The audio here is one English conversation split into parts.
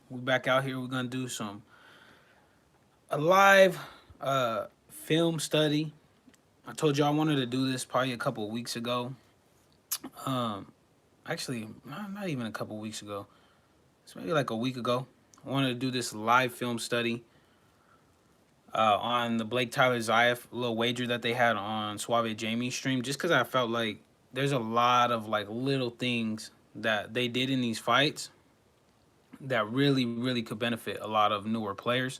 We back out here. We're gonna do a live film study. I told you I wanted to do this probably a couple of weeks ago. Um, Actually, not even a couple of weeks ago. It's maybe like a week ago. I wanted to do this live film study on the Blake Tyler Zayef little wager that they had on Suave Jamie's stream. Just because I felt like there's a lot of like little things that they did in these fights that really could benefit a lot of newer players.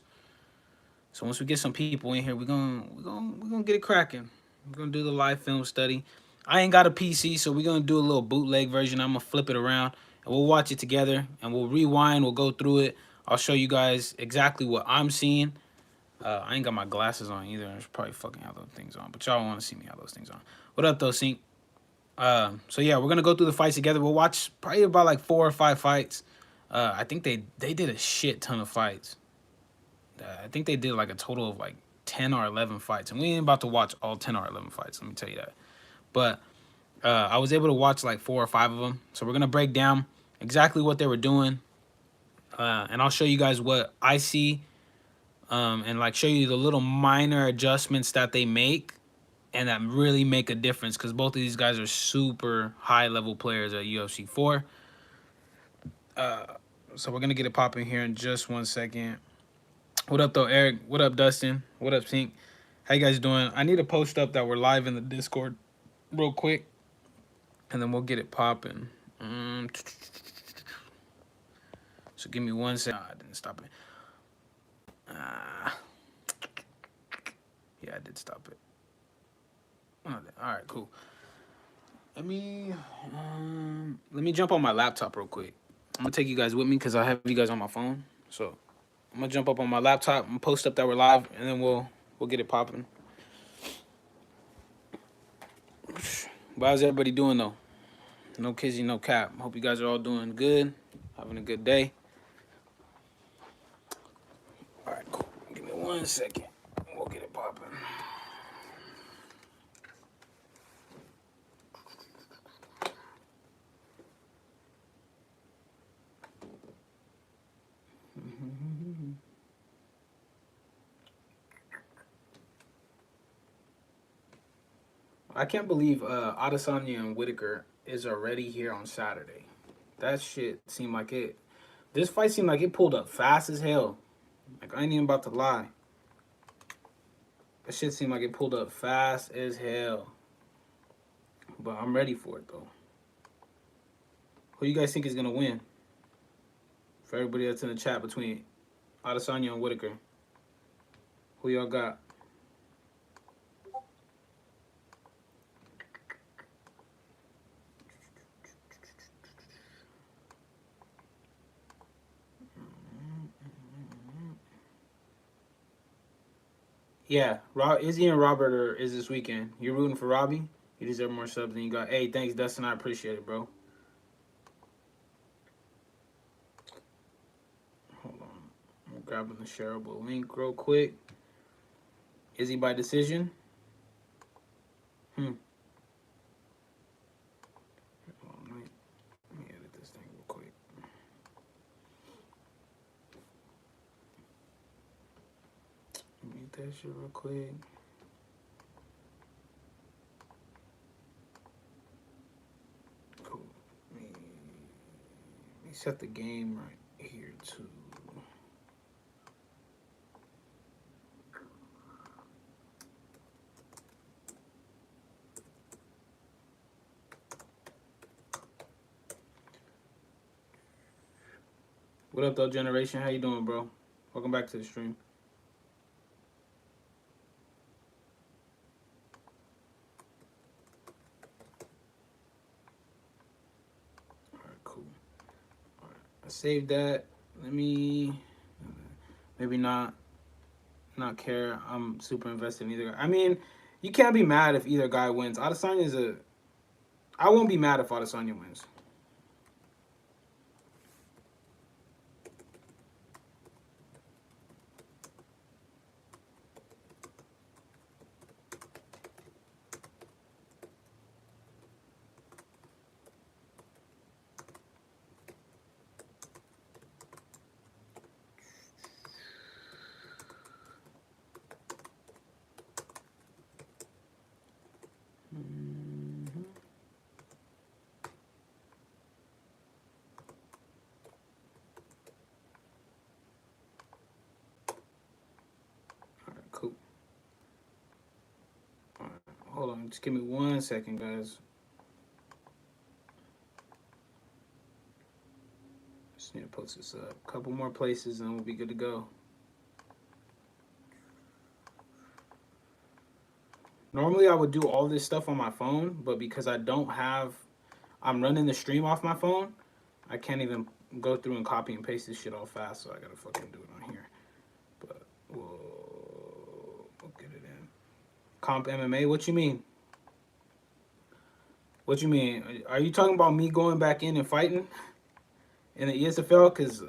So once we get some people in here, we're gonna get it cracking. We're gonna do the live film study. I ain't got a PC, so we're gonna do a little bootleg version. I'm gonna flip it around and we'll watch it together and we'll rewind. We'll go through it. I'll show you guys exactly what I'm seeing. I ain't got my glasses on either. I should probably fucking have those things on, but y'all want to see me have those things on. What up, though, Sync? So yeah, we're gonna go through the fights together. We'll watch probably about like 4 or 5 fights. I think they did a shit ton of fights. I think they did like a total of like 10 or 11 fights, and we ain't about to watch all 10 or 11 fights. Let me tell you that. But I was able to watch like 4 or 5 of them. So we're gonna break down exactly what they were doing, and I'll show you guys what I see, and like show you the little minor adjustments that they make and that really make a difference because both of these guys are super high level players at UFC 4. Uh, so we're gonna get it popping here in just 1 second. What up though, Eric? What up, Dustin? What up, Sync? How you guys doing? I need to post up that we're live in the Discord real quick, and then we'll get it popping. So give me 1 second. I didn't stop it. Yeah, I did stop it. All right, cool. Let me jump on my laptop real quick. I'm gonna take you guys with me because I have you guys on my phone. So I'm gonna jump up on my laptop and post up that we're live, and then we'll get it popping. But how's everybody doing though? No kizzy, no cap. Hope you guys are all doing good, having a good day. All right, cool. Give me 1 second. We'll get it popping. I can't believe Adesanya and Whitaker is already here on Saturday. That shit seemed like it. This fight seemed like it pulled up fast as hell. Like I ain't even about to lie. That shit seemed like it pulled up fast as hell. But I'm ready for it though. Who you guys think is gonna win? For everybody that's in the chat between Adesanya and Whitaker, who y'all got? Yeah, Izzy and Robert is this weekend. You're rooting for Robbie. You deserve more subs than you got. Hey, thanks, Dustin. I appreciate it, bro. Hold on. I'm grabbing the shareable link real quick. Izzy by decision. Hold on, let me edit this thing real quick. Mute that shit real quick. Cool. Let me set the game right here too. What up, though, Generation? How you doing, bro? Welcome back to the stream. All right, cool. All right, I saved that. Let me maybe not care. I'm super invested in either. I mean, you can't be mad if either guy wins. Adesanya is a. I won't be mad if Adesanya wins. Just give me 1 second, guys. Just need to post this up. A couple more places and we'll be good to go. Normally, I would do all this stuff on my phone, but because I don't have, I'm running the stream off my phone, I can't even go through and copy and paste this shit all fast, so I gotta fucking do it on here. But we'll get it in. Comp MMA, what you mean? What you mean? Are you talking about me going back in and fighting in the ESFL? Cause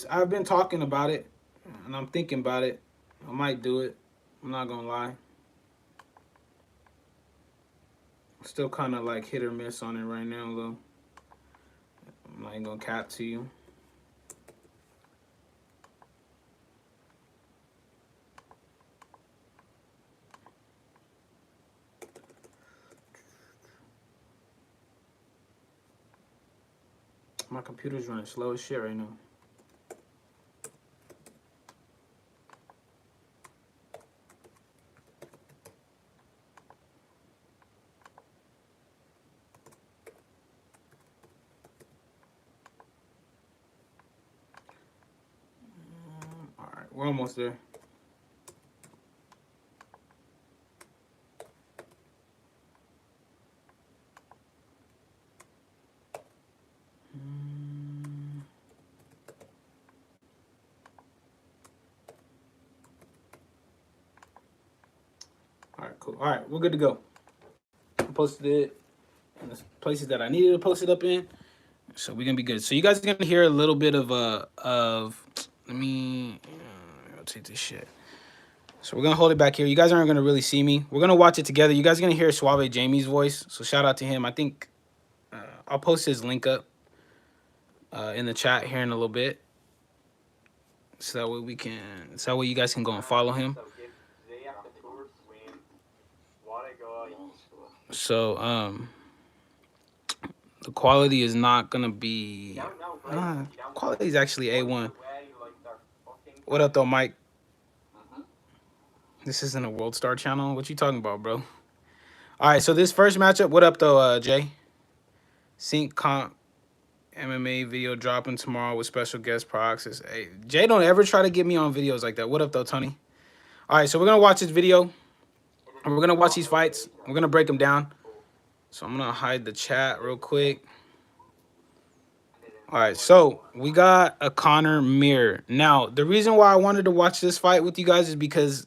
I've been talking about it, and I'm thinking about it. I might do it. I'm not gonna lie. Still kind of like hit or miss on it right now, though. I'm not even gonna cap to you. My computer's running slow as shit right now. All right, we're almost there. All right, cool. All right, we're good to go. I posted it in the places that I needed to post it up in, so we're gonna be good. So you guys are gonna hear a little bit of let me rotate this shit. So we're gonna hold it back here. You guys aren't gonna really see me. We're gonna watch it together. You guys are gonna hear Suave Jamie's voice. So shout out to him. I think I'll post his link up in the chat here in a little bit, so that way we can. So that way you guys can go and follow him. So the quality is not gonna be. Quality is actually A1. What up though, Mike? This isn't a World Star channel. What you talking about, bro? All right, so this first matchup. What up though, Jay? Sync Comp MMA video dropping tomorrow with special guest proxies. Hey, Jay, don't ever try to get me on videos like that. What up though, Tony? All right, so we're gonna watch this video. And we're gonna watch these fights. We're gonna break them down. So I'm gonna hide the chat real quick. All right, so we got a Conor Mir. Now, the reason why I wanted to watch this fight with you guys is because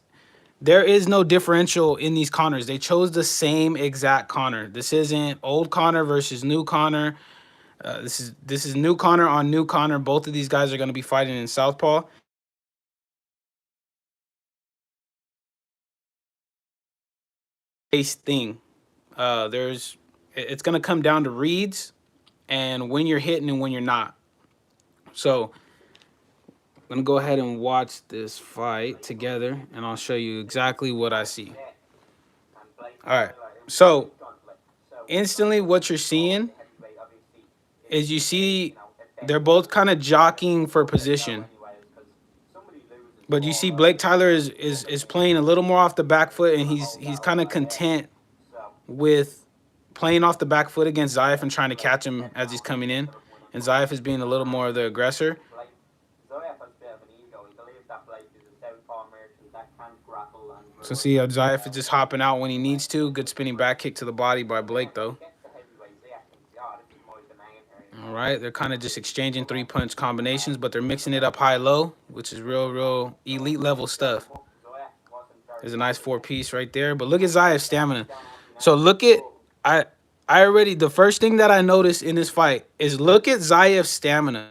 there is no differential in these Conors. They chose the same exact Conor. This isn't old Conor versus new Conor. This is new Conor on new Conor. Both of these guys are going to be fighting in Southpaw. Base thing. It's going to come down to reads and when you're hitting and when you're not. So I'm going to go ahead and watch this fight together, and I'll show you exactly what I see. All right. So instantly what you're seeing is you see they're both kind of jockeying for position. But you see Blake Tyler is playing a little more off the back foot, and he's kind of content with playing off the back foot against Zayev and trying to catch him as he's coming in. And Zayev is being a little more of the aggressor. So see how Zayev is just hopping out when he needs to. Good spinning back kick to the body by Blake, though. All right, they're kind of just exchanging three-punch combinations, but they're mixing it up high-low, which is real elite level stuff. There's a nice four-piece right there, but look at Zayev's stamina. So look at the first thing that I noticed in this fight is look at Zayev's stamina.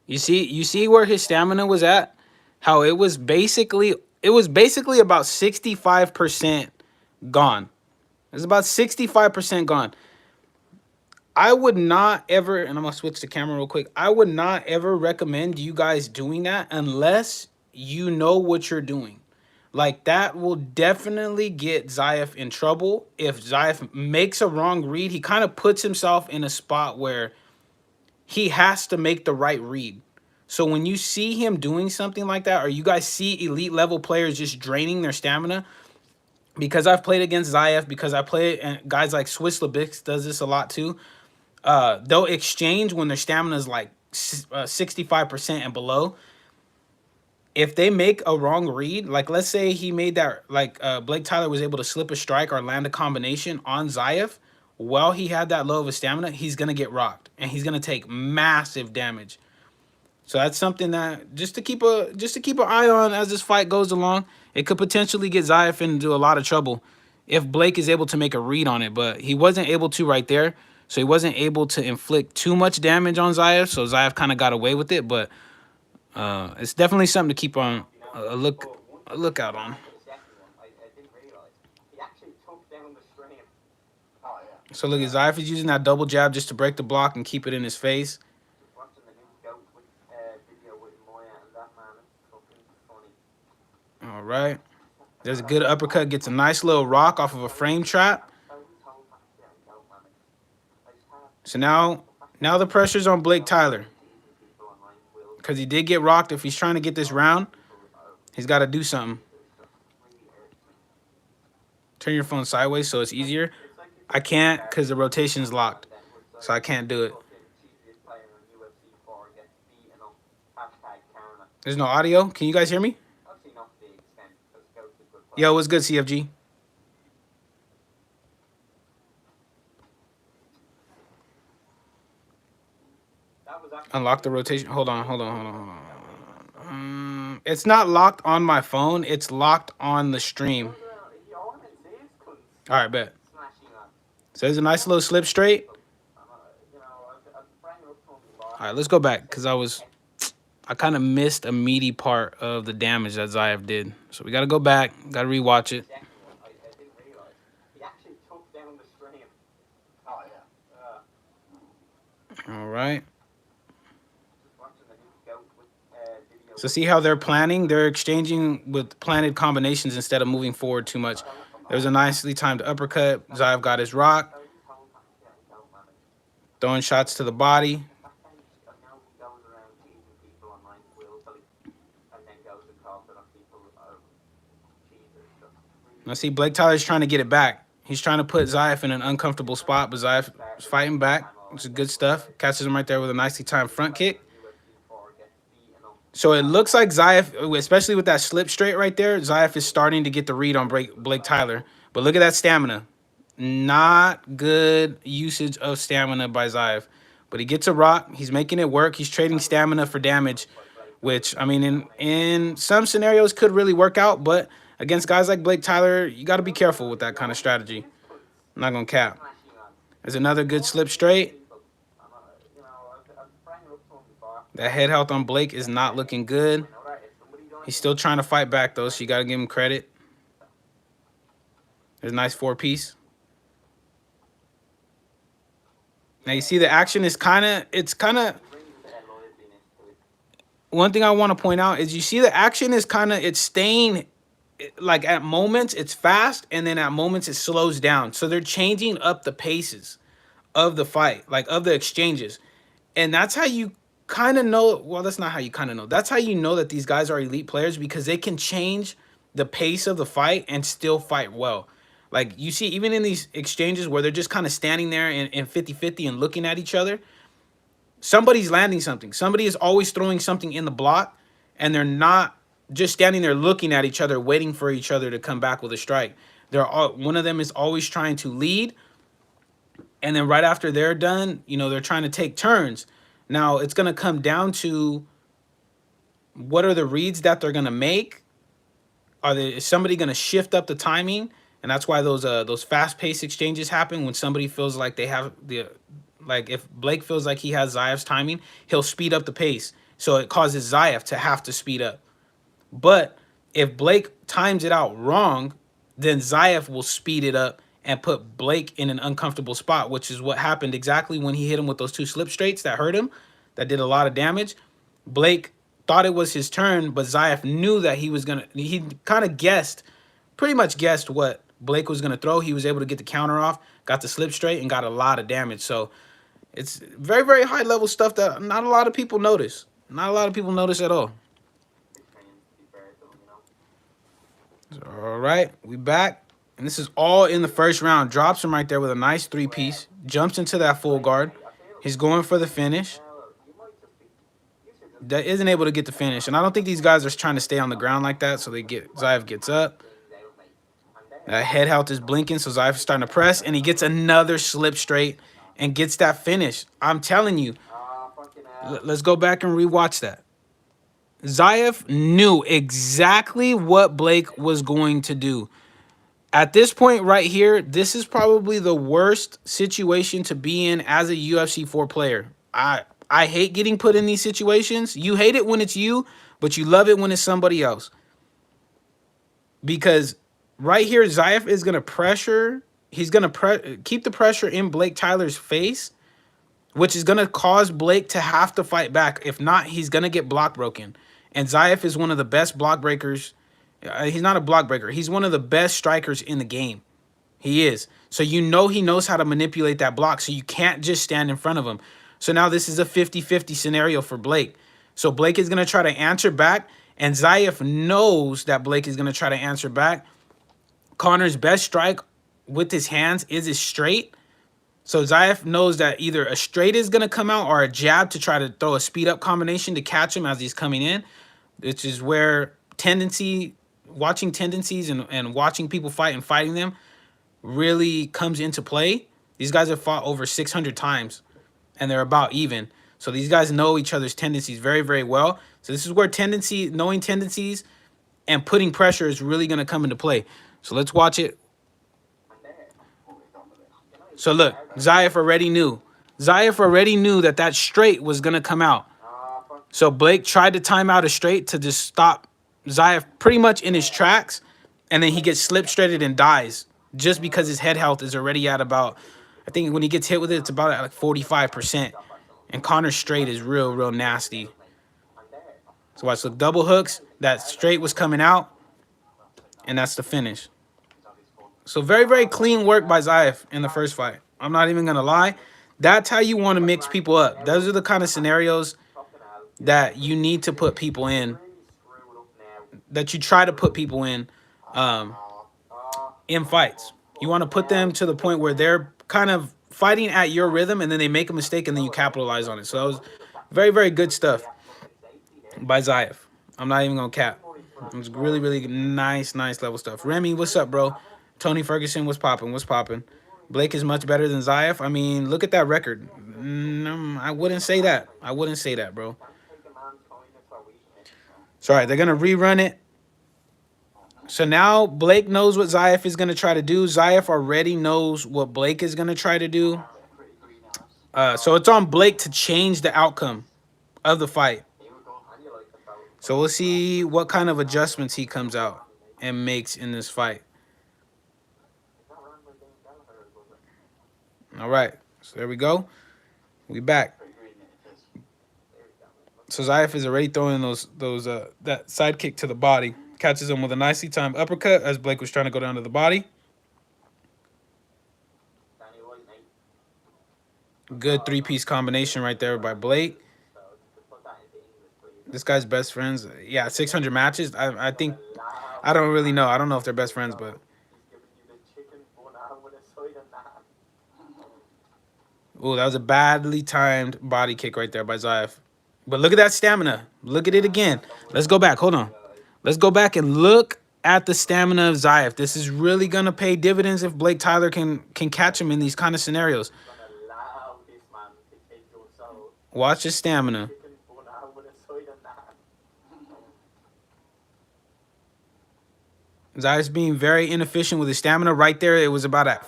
You see where his stamina was at? How it was basically it was basically about 65% gone. It's about 65% gone. I would not ever, and I'm gonna switch the camera real quick. I would not ever recommend you guys doing that unless you know what you're doing. Like that will definitely get Zayev in trouble. If Zayev makes a wrong read, he kind of puts himself in a spot where he has to make the right read. So when you see him doing something like that, or you guys see elite level players just draining their stamina, because I've played against Zayev, because I play, and guys like Swiss Labix does this a lot too. They'll exchange when their stamina is like 65% and below. If they make a wrong read, like let's say he made that, like Blake Tyler was able to slip a strike or land a combination on Zayev while he had that low of a stamina, he's gonna get rocked and he's gonna take massive damage. So that's something that just to keep an eye on as this fight goes along. It could potentially get Zayev into a lot of trouble if Blake is able to make a read on it, but he wasn't able to right there. So he wasn't able to inflict too much damage on Zayev. So Zayev kind of got away with it, but it's definitely something to keep on a lookout on. So look at Zayev is using that double jab just to break the block and keep it in his face. All right. There's a good uppercut. Gets a nice little rock off of a frame trap. So now the pressure's on Blake Tyler. Because he did get rocked. If he's trying to get this round, he's got to do something. Turn your phone sideways so it's easier. I can't because the rotation's locked. So I can't do it. There's no audio. Can you guys hear me? Yo, what's good, CFG? Unlock the rotation. Hold on. It's not locked on my phone. It's locked on the stream. All right, bet. So there's a nice little slip straight. All right, let's go back because I kind of missed a meaty part of the damage that Zayev did. So we got to go back. Got to rewatch it. All right. So see how they're planning? They're exchanging with planted combinations instead of moving forward too much. There's a nicely timed uppercut. Zayev got his rock. Throwing shots to the body. Now see, Blake Tyler's trying to get it back. He's trying to put Zayev in an uncomfortable spot, but Zayev is fighting back, which is good stuff. Catches him right there with a nicely timed front kick. So it looks like Zayev, especially with that slip straight right there, Zayev is starting to get the read on Blake Tyler. But look at that stamina. Not good usage of stamina by Zayev. But he gets a rock. He's making it work. He's trading stamina for damage, which, I mean, in some scenarios could really work out. But against guys like Blake Tyler, you got to be careful with that kind of strategy. I'm not going to cap. There's another good slip straight. That head health on Blake is not looking good. He's still trying to fight back, though, so you got to give him credit. There's a nice four-piece. Now, you see the action is kind of... One thing I want to point out is you see the action is it's staying... Like, at moments, it's fast, and then at moments, it slows down. So they're changing up the paces of the fight, like, of the exchanges. And that's how you kind of know, well, that's not how you kind of know. That's how you know that these guys are elite players, because they can change the pace of the fight and still fight well. Like, you see, even in these exchanges where they're just kind of standing there in 50-50 and looking at each other, somebody's landing something. Somebody is always throwing something in the block, and they're not just standing there looking at each other, waiting for each other to come back with a strike. One of them is always trying to lead, and then right after they're done, they're trying to take turns. Now, it's going to come down to what are the reads that they're going to make? Is somebody going to shift up the timing? And that's why those fast-paced exchanges happen when somebody feels like they have like if Blake feels like he has Zayev's timing, he'll speed up the pace. So it causes Zayev to have to speed up. But if Blake times it out wrong, then Zayev will speed it up and put Blake in an uncomfortable spot, which is what happened exactly when he hit him with those 2 slip straights that hurt him, that did a lot of damage. Blake thought it was his turn, but Zayev knew that he kind of guessed, pretty much guessed what Blake was gonna throw. He was able to get the counter off, got the slip straight, and got a lot of damage. So it's very, very high level stuff that not a lot of people notice. Not a lot of people notice at all. All right, we back. And this is all in the first round. Drops him right there with a nice 3-piece. Jumps into that full guard. He's going for the finish. That isn't able to get the finish. And I don't think these guys are trying to stay on the ground like that. So Zayev gets up. That head health is blinking. So Zayev is starting to press. And he gets another slip straight and gets that finish. I'm telling you. Let's go back and rewatch that. Zayev knew exactly what Blake was going to do. At this point right here, this is probably the worst situation to be in as a UFC 4 player. I hate getting put in these situations. You hate it when it's you, but you love it when it's somebody else. Because right here, Zayev is going to pressure. He's going to keep the pressure in Blake Tyler's face, which is going to cause Blake to have to fight back. If not, he's going to get block broken. And Zayev is one of the best block breakers. He's not a block breaker. He's one of the best strikers in the game. He is. So you know he knows how to manipulate that block, so you can't just stand in front of him. So now this is a 50-50 scenario for Blake. So Blake is going to try to answer back, and Zayev knows that Blake is going to try to answer back. Conor's best strike with his hands is his straight. So Zayev knows that either a straight is going to come out or a jab to try to throw a speed-up combination to catch him as he's coming in, which is where watching tendencies and watching people fight and fighting them really comes into play. These guys have fought over 600 times, and they're about even. So these guys know each other's tendencies very, very well. So this is where knowing tendencies and putting pressure is really going to come into play. So let's watch it. So look, Zayev already knew. Zayev already knew that that straight was going to come out. So Blake tried to time out a straight to just stop Zayev pretty much in his tracks, and then he gets slip straighted and dies just because his head health is already at about, I think when he gets hit with it, it's about at like 45%. And Conor's straight is real, real nasty. So watch, look, double hooks. That straight was coming out, and that's the finish. So very, very clean work by Zayev in the first fight. I'm not even going to lie. That's how you want to mix people up. Those are the kind of scenarios that you need to put people in, that you try to put people in fights. You want to put them to the point where they're kind of fighting at your rhythm, and then they make a mistake, and then you capitalize on it. So that was very, very good stuff by Zayev. I'm not even going to cap. It was really, really nice level stuff. Remy, what's up, bro? Tony Ferguson, what's popping? What's popping? Blake is much better than Zayev. I mean, look at that record. I wouldn't say that. I wouldn't say that, bro. So, all right, they're going to rerun it. So now Blake knows what Zayev is going to try to do. Zayev already knows what Blake is going to try to do. So it's on Blake to change the outcome of the fight. So we'll see what kind of adjustments he comes out and makes in this fight. All right, so there we go. We back. So Zayev is already throwing that side kick to the body. Catches him with a nicely timed uppercut as Blake was trying to go down to the body. Good 3-piece combination right there by Blake. This guy's best friends. Yeah, 600 matches. I think, I don't really know. I don't know if they're best friends, but. Ooh, that was a badly timed body kick right there by Zayev. But look at that stamina. Look at it again. Let's go back. Hold on. Let's go back and look at the stamina of Zayev. This is really going to pay dividends if Blake Tyler can catch him in these kind of scenarios. Watch his stamina. Zayev's being very inefficient with his stamina. Right there, it was about at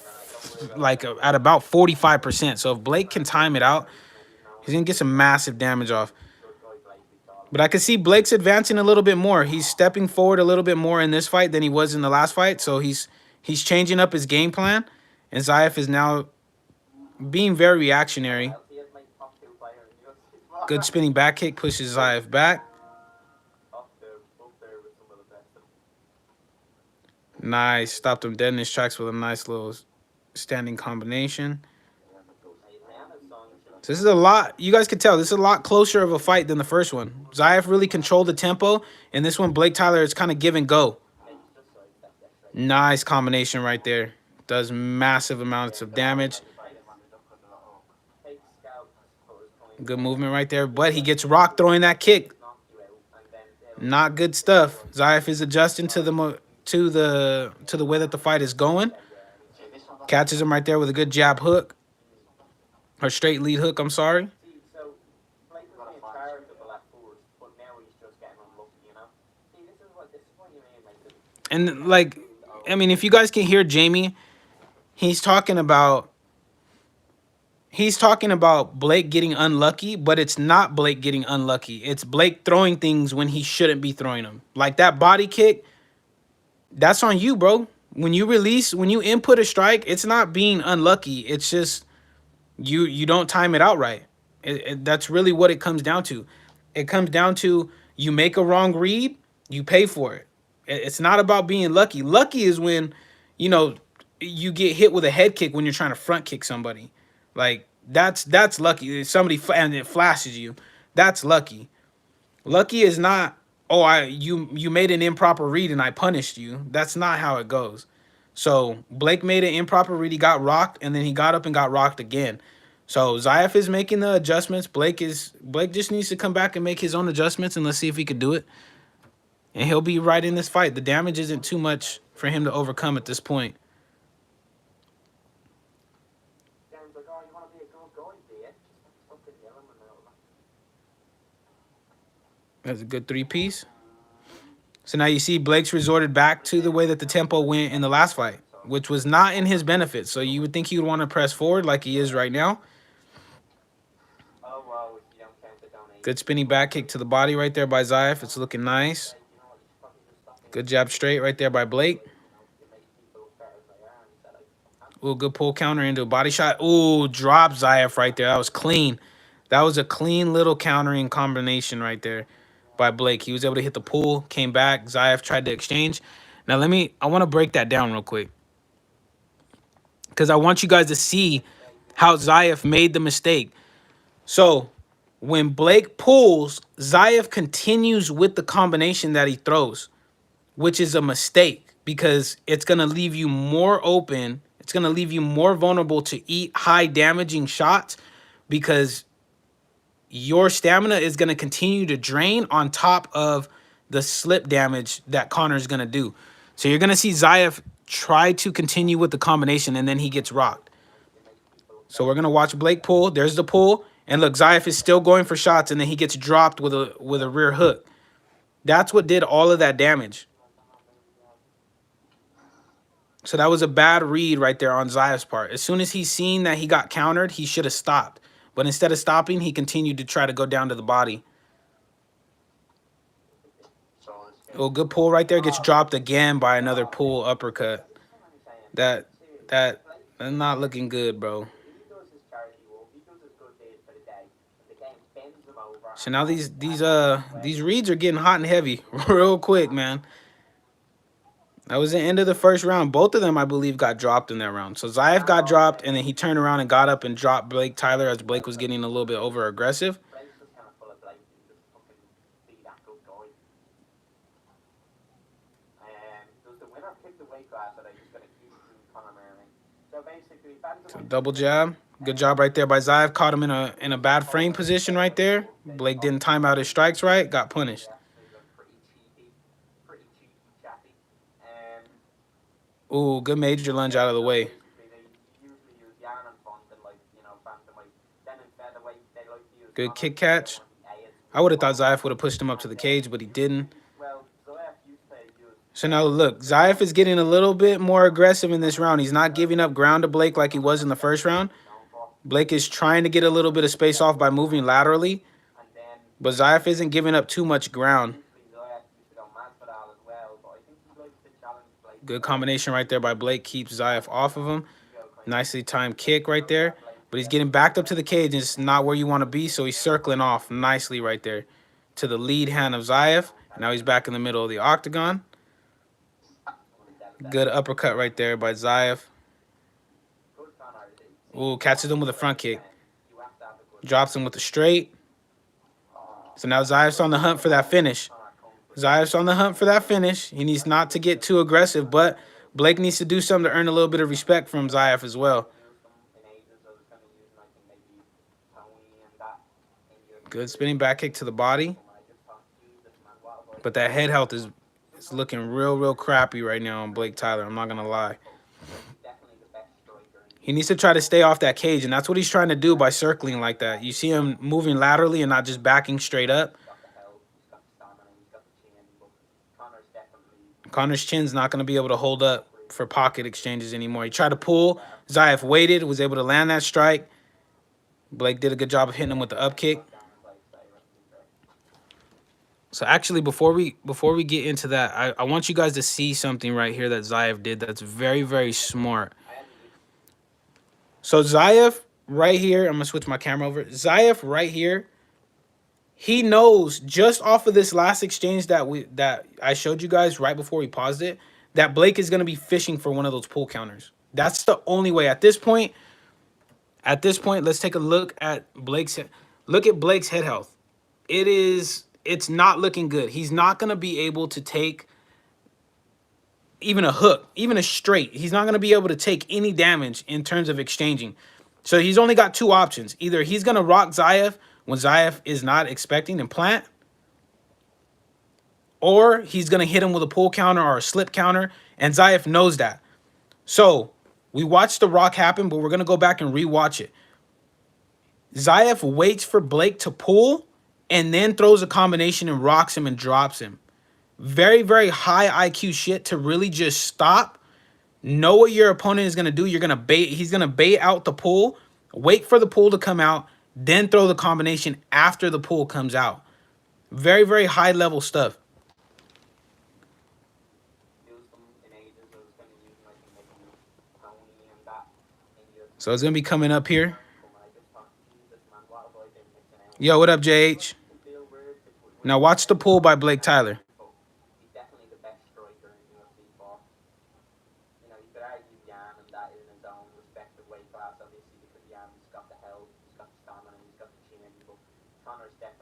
about 45%. So if Blake can time it out, he's going to get some massive damage off. But I could see Blake's advancing a little bit more. He's stepping forward a little bit more in this fight than he was in the last fight. So he's changing up his game plan. And Zayev is now being very reactionary. Good spinning back kick pushes Zayev back. Nice. Stopped him dead in his tracks with a nice little standing combination. So this is a lot. You guys can tell this is a lot closer of a fight than the first one. Zayev really controlled the tempo. And this one, Blake Tyler is kind of give and go. Nice combination right there. Does massive amounts of damage. Good movement right there. But he gets rocked throwing that kick. Not good stuff. Zayev is adjusting to the way that the fight is going. Catches him right there with a good jab hook. Or straight lead hook, I'm sorry. And like, I mean, if you guys can hear Jamie, he's talking about Blake getting unlucky, but it's not Blake getting unlucky. It's Blake throwing things when he shouldn't be throwing them. Like that body kick, that's on you, bro. When you input a strike, it's not being unlucky. It's just you don't time it out right. That's really what it comes down to. It comes down to you make a wrong read, you pay for it. It's not about being lucky. Lucky is when, you know, you get hit with a head kick when you're trying to front kick somebody. Like that's lucky. Somebody and it flashes you. That's lucky. Lucky is not, oh, you made an improper read and I punished you. That's not how it goes. So Blake made an improper read. He got rocked and then he got up and got rocked again. So Zayev is making the adjustments. Blake just needs to come back and make his own adjustments, and let's see if he could do it. And he'll be right in this fight. The damage isn't too much for him to overcome at this point. That's a good three-piece. So now you see Blake's resorted back to the way that the tempo went in the last fight, which was not in his benefit. So you would think he would want to press forward like he is right now. Good spinning back kick to the body right there by Zayev. It's looking nice. Good jab straight right there by Blake. Ooh, good pull counter into a body shot. Ooh, drop Zayev right there. That was clean. That was a clean little countering combination right there by Blake. He was able to hit the pull, came back. Zayev tried to exchange. Now, I want to break that down real quick, because I want you guys to see how Zayev made the mistake. So when Blake pulls, Zayev continues with the combination that he throws, which is a mistake because it's going to leave you more open. It's going to leave you more vulnerable to eat high damaging shots because your stamina is going to continue to drain on top of the slip damage that Connor's going to do. So you're going to see Zayev try to continue with the combination, and then he gets rocked. So we're going to watch Blake pull. There's the pull. And look, Zayev is still going for shots, and then he gets dropped with a rear hook. That's what did all of that damage. So that was a bad read right there on Zayev's part. As soon as he seen that he got countered, he should have stopped. But instead of stopping, he continued to try to go down to the body. Oh, good pull right there. Gets dropped again by another pull uppercut. That's not looking good, bro. So now these reads are getting hot and heavy real quick, man. That was the end of the first round. Both of them, I believe, got dropped in that round. So Zayev got dropped, and then he turned around and got up and dropped Blake Tyler as Blake was getting a little bit over aggressive. So double jab. Good job right there by Zayev. Caught him in a bad frame position right there. Blake didn't time out his strikes right. Got punished. Ooh, good major lunge out of the way. Good kick catch. I would have thought Zayev would have pushed him up to the cage, but he didn't. So now look, Zayev is getting a little bit more aggressive in this round. He's not giving up ground to Blake like he was in the first round. Blake is trying to get a little bit of space off by moving laterally. But Zayev isn't giving up too much ground. Good combination right there by Blake. Keeps Zayev off of him. Nicely timed kick right there. But he's getting backed up to the cage, and it's not where you want to be, so he's circling off nicely right there to the lead hand of Zayev. Now he's back in the middle of the octagon. Good uppercut right there by Zayev. Ooh, catches him with a front kick. Drops him with a straight. So now Zayev's on the hunt for that finish. Zayev's on the hunt for that finish. He needs not to get too aggressive, but Blake needs to do something to earn a little bit of respect from Zayev as well. Good spinning back kick to the body. But that head health is looking real crappy right now on Blake Tyler. I'm not going to lie. He needs to try to stay off that cage, and that's what he's trying to do by circling like that. You see him moving laterally and not just backing straight up. Connor's chin's not going to be able to hold up for pocket exchanges anymore. He tried to pull. Zayev waited, was able to land that strike. Blake did a good job of hitting him with the up kick. So actually, before we get into that, I want you guys to see something right here that Zayev did that's very smart. So Zayev right here, I'm going to switch my camera over. Zayev right here, he knows just off of this last exchange that I showed you guys right before we paused it, that Blake is going to be fishing for one of those pull counters. That's the only way at this point. At this point, let's take a look at Blake's head health. It's not looking good. He's not going to be able to take even a hook, even a straight. He's not going to be able to take any damage in terms of exchanging. So he's only got two options. Either he's going to rock Zayev when Zayev is not expecting and plant, or he's going to hit him with a pull counter or a slip counter, and Zayev knows that. So we watched the rock happen, but we're going to go back and rewatch it. Zayev waits for Blake to pull and then throws a combination and rocks him and drops him. Very high IQ shit to really just stop, know what your opponent is going to do. He's going to bait out the pull, wait for the pull to come out, then throw the combination after the pull comes out. Very high level stuff. So it's going to be coming up here. Yo, what up, JH? Now watch the pull by Blake Tyler.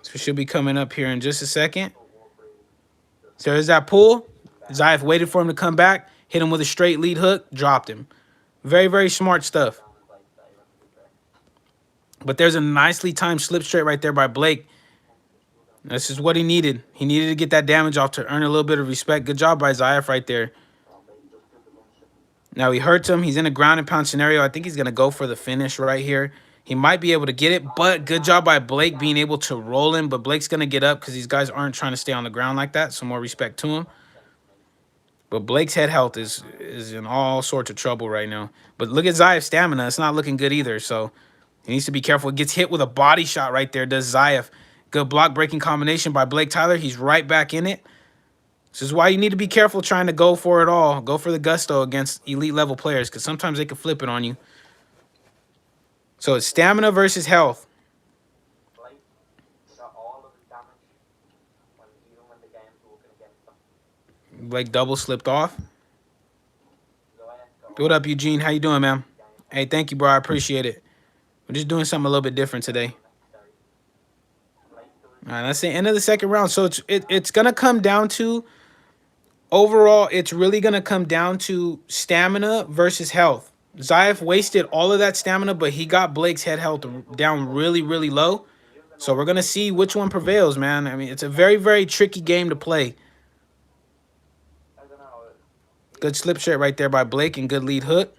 So she'll be coming up here in just a second. So there's that pull. Zayev waited for him to come back, hit him with a straight lead hook, dropped him. Very smart stuff. But there's a nicely timed slip straight right there by Blake. This is what he needed. He needed to get that damage off to earn a little bit of respect. Good job by Zayev right there. Now he hurts him. He's in a ground and pound scenario. I think he's going to go for the finish right here. He might be able to get it, but good job by Blake being able to roll him. But Blake's going to get up because these guys aren't trying to stay on the ground like that. So more respect to him. But Blake's head health is in all sorts of trouble right now. But look at Zayev's stamina. It's not looking good either. So he needs to be careful. Gets hit with a body shot right there, does Zayev. Good block breaking combination by Blake Tyler. He's right back in it. This is why you need to be careful trying to go for it all. Go for the gusto against elite level players because sometimes they can flip it on you. So it's stamina versus health. Blake double slipped off. What up, Eugene? How you doing, man? Hey, thank you, bro. I appreciate it. We're just doing something a little bit different today. All right, that's the end of the second round. So it's going to come down to, overall, it's really going to come down to stamina versus health. Zayev wasted all of that stamina, but he got Blake's head health down really low. So we're going to see which one prevails, man. I mean, it's a very tricky game to play. Good slip straight right there by Blake and good lead hook.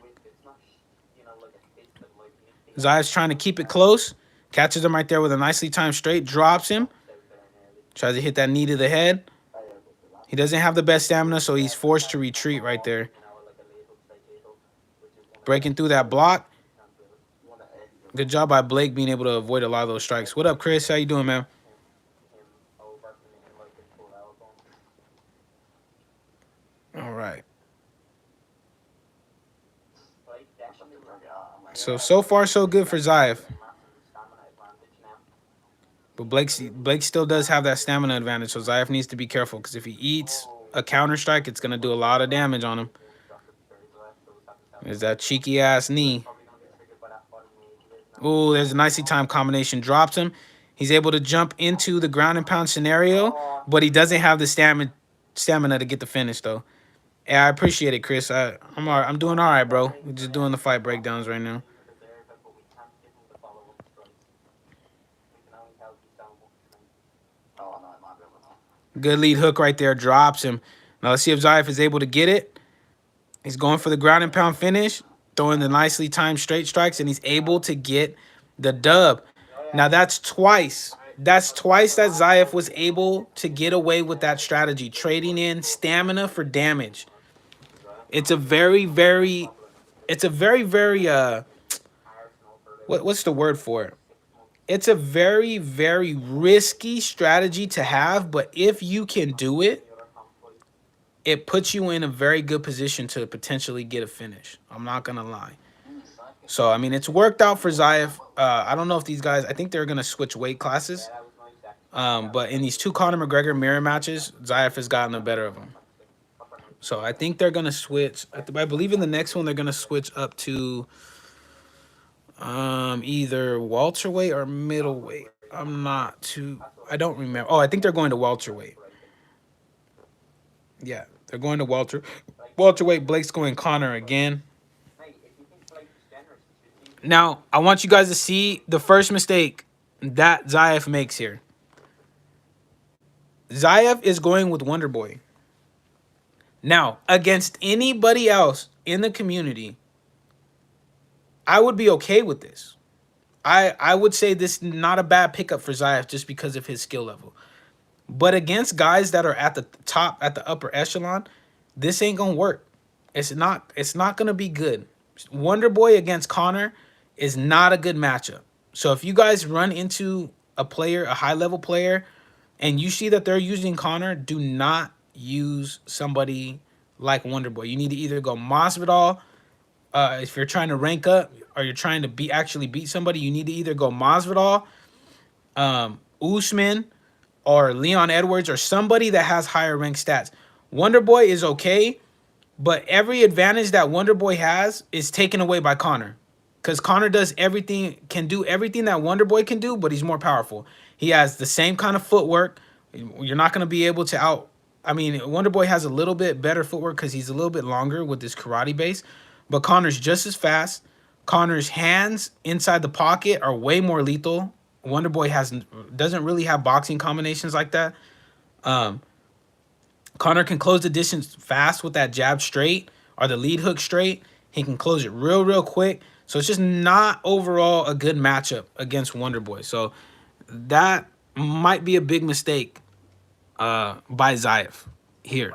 Zayev's trying to keep it close. Catches him right there with a nicely timed straight. Drops him. Tries to hit that knee to the head. He doesn't have the best stamina, so he's forced to retreat right there. Breaking through that block. Good job by Blake being able to avoid a lot of those strikes. What up, Chris? How you doing, man? So far so good for Zayev. But Blake still does have that stamina advantage, so Zayev needs to be careful because if he eats a counter strike, it's gonna do a lot of damage on him. There's that cheeky ass knee. Oh, there's a nicely timed combination. Drops him. He's able to jump into the ground and pound scenario, but he doesn't have the stamina to get the finish though. Yeah, I appreciate it, Chris. I'm doing all right, bro. We're just doing the fight breakdowns right now. Good lead hook right there. Drops him. Now let's see if Zayev is able to get it. He's going for the ground and pound finish, throwing the nicely timed straight strikes, and he's able to get the dub. Now that's twice. That's twice that Zayev was able to get away with that strategy, trading in stamina for damage. It's a very what's the word for it? It's a very risky strategy to have, but if you can do it, it puts you in a very good position to potentially get a finish. I'm not gonna lie. So I mean, it's worked out for Zayev. I don't know if these guys. I think they're gonna switch weight classes. But in these two Conor McGregor mirror matches, Zayev has gotten the better of him. So I think they're gonna switch. I believe in the next one they're gonna switch up to either welterweight or middleweight. I'm not too. I don't remember. Oh, I think they're going to welterweight. Yeah, they're going to welterweight. Blake's going Conor again. Now, I want you guys to see the first mistake that Zayev makes here. Zayev is going with Wonder Boy. Now, against anybody else in the community, I would be okay with this. I would say this is not a bad pickup for Zayev just because of his skill level. But against guys that are at the top, at the upper echelon, this ain't gonna work. It's not gonna be good. Wonder Boy against Conor is not a good matchup. So if you guys run into a player, a high level player, and you see that they're using Conor, do not use somebody like Wonder Boy. You need to either go Masvidal. If you're trying to rank up or you're trying to actually beat somebody, you need to either go Masvidal, Usman, or Leon Edwards, or somebody that has higher ranked stats. Wonder Boy is okay, but every advantage that Wonder Boy has is taken away by Conor. Because Conor can do everything that Wonder Boy can do, but he's more powerful. He has the same kind of footwork. You're not going to be able to Wonder Boy has a little bit better footwork because he's a little bit longer with his karate base. But Conor's just as fast. Conor's hands inside the pocket are way more lethal. Wonder Boy doesn't really have boxing combinations like that. Conor can close the distance fast with that jab straight or the lead hook straight. He can close it real quick. So it's just not overall a good matchup against Wonder Boy. So that might be a big mistake by Zayev here.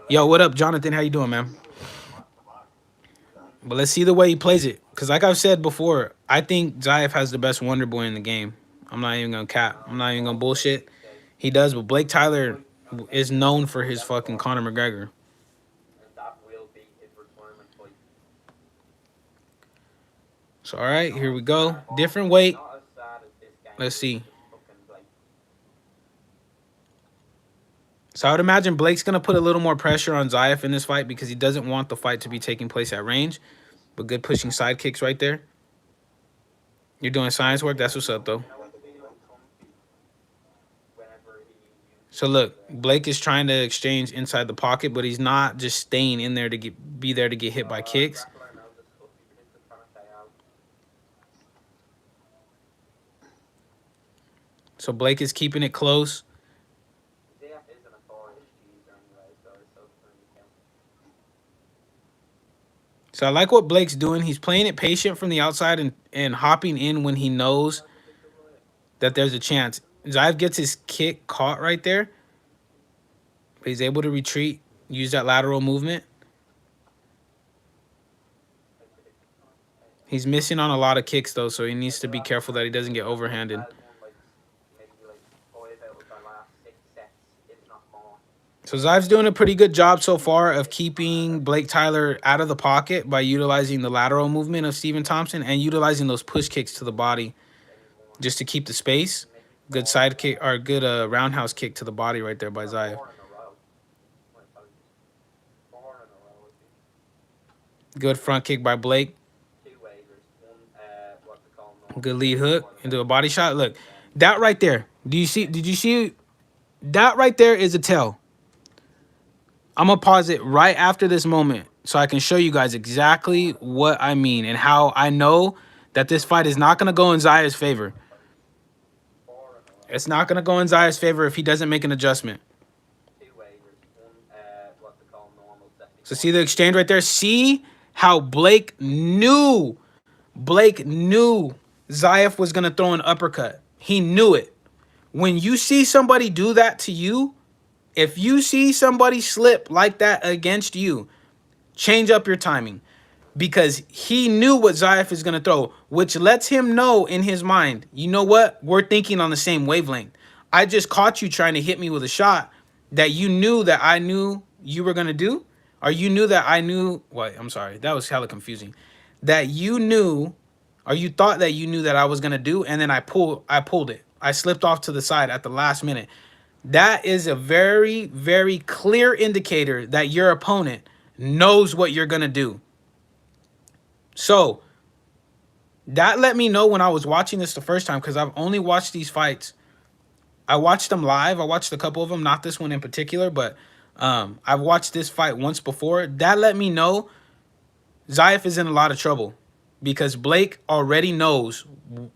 Yo, what up, Jonathan? How you doing, man? But let's see the way he plays it. Because like I've said before, I think Zayev has the best Wonder Boy in the game. I'm not even going to cap. I'm not even going to bullshit. He does, but Blake Tyler is known for his fucking Conor McGregor. So, all right, here we go. Different weight. Let's see. So I would imagine Blake's going to put a little more pressure on Zayev in this fight because he doesn't want the fight to be taking place at range. But good pushing side kicks right there. You're doing science work? That's what's up, though. So look, Blake is trying to exchange inside the pocket, but he's not just staying in there to be there to get hit by kicks. So Blake is keeping it close. So I like what Blake's doing. He's playing it patient from the outside and hopping in when he knows that there's a chance. Zayev gets his kick caught right there. But he's able to retreat, use that lateral movement. He's missing on a lot of kicks, though, so he needs to be careful that he doesn't get overhanded. So Zayev's doing a pretty good job so far of keeping Blake Tyler out of the pocket by utilizing the lateral movement of Stephen Thompson and utilizing those push kicks to the body just to keep the space. Good side kick or good roundhouse kick to the body right there by Zayev. Good front kick by Blake. Good lead hook into a body shot. Look, that right there. Do you see? Did you see? That right there is a tell. I'm gonna pause it right after this moment so I can show you guys exactly what I mean and how I know that this fight is not gonna go in Zayev's favor. It's not gonna go in Zayev's favor if he doesn't make an adjustment. So see the exchange right there. See how Blake knew Zayev was gonna throw an uppercut. He knew it. When you see somebody do that to you, if you see somebody slip like that against you, change up your timing because he knew what Zayev is going to throw, which lets him know in his mind, you know what? We're thinking on the same wavelength. I just caught you trying to hit me with a shot that you knew that I knew you were going to do, or you knew that I knew. What? I'm sorry. That was hella confusing. That you knew, or you thought that you knew that I was going to do, and then I pulled it. I slipped off to the side at the last minute. That is a very, very clear indicator that your opponent knows what you're going to do. So that let me know when I was watching this the first time, because I've only watched these fights. I watched them live. I watched a couple of them, not this one in particular, but I've watched this fight once before. That let me know Zayev is in a lot of trouble because Blake already knows what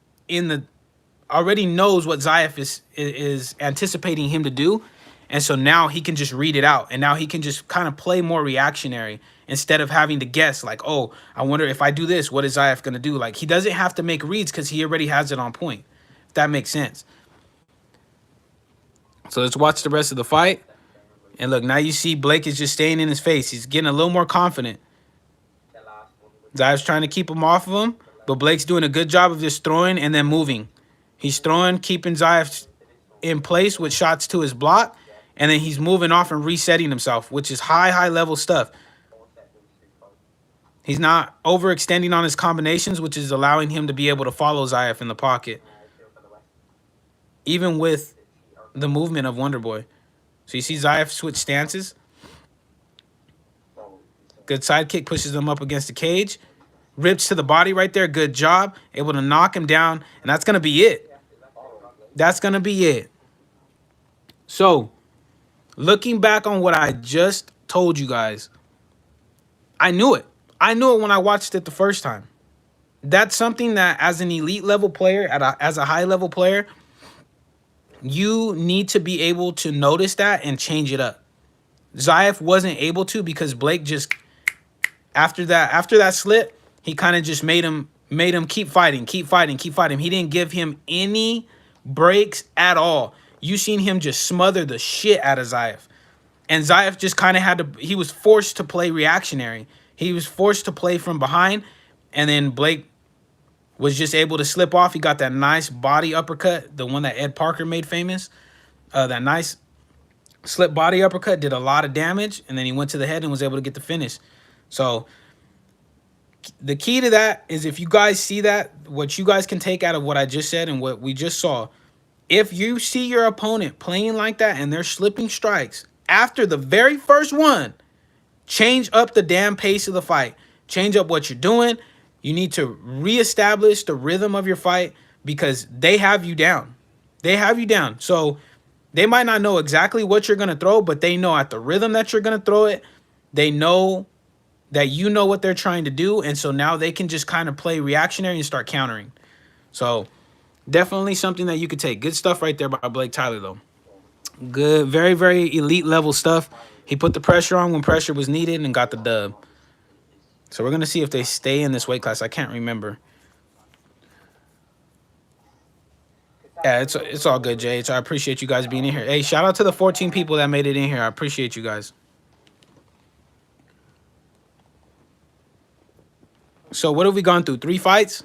Zayev is anticipating him to do. And so now he can just read it out. And now he can just kind of play more reactionary instead of having to guess like, oh, I wonder if I do this, what is Zayev going to do? Like he doesn't have to make reads because he already has it on point. If that makes sense. So let's watch the rest of the fight. And look, now you see Blake is just staying in his face. He's getting a little more confident. Zayev's trying to keep him off of him. But Blake's doing a good job of just throwing and then moving. He's throwing, keeping Zayev in place with shots to his block. And then he's moving off and resetting himself, which is high level stuff. He's not overextending on his combinations, which is allowing him to be able to follow Zayev in the pocket. Even with the movement of Wonderboy. So you see Zayev switch stances. Good side kick, pushes him up against the cage. Rips to the body right there. Good job. Able to knock him down. And that's going to be it. That's going to be it. So, looking back on what I just told you guys, I knew it. I knew it when I watched it the first time. That's something that as an elite level player, as a high level player, you need to be able to notice that and change it up. Zayev wasn't able to because Blake just, after that slip, he kind of just made him keep fighting. He didn't give him any breaks at all. You seen him just smother the shit out of Zayev. And Zayev just kind of he was forced to play reactionary. He was forced to play from behind. And then Blake was just able to slip off. He got that nice body uppercut, the one that Ed Parker made famous. That nice slip body uppercut did a lot of damage. And then he went to the head and was able to get the finish. So the key to that is if you guys see that, what you guys can take out of what I just said and what we just saw, if you see your opponent playing like that and they're slipping strikes, after the very first one, change up the damn pace of the fight. Change up what you're doing. You need to reestablish the rhythm of your fight because they have you down. They have you down. So they might not know exactly what you're going to throw, but they know at the rhythm that you're going to throw it. They know that you know what they're trying to do. And so now they can just kind of play reactionary and start countering. So definitely something that you could take. Good stuff right there by Blake Tyler, though. Good, very, very elite level stuff. He put the pressure on when pressure was needed and got the dub. So we're going to see if they stay in this weight class. I can't remember. Yeah, it's all good, Jay. I appreciate you guys being in here. Hey, shout out to the 14 people that made it in here. I appreciate you guys. So what have we gone through? 3 fights?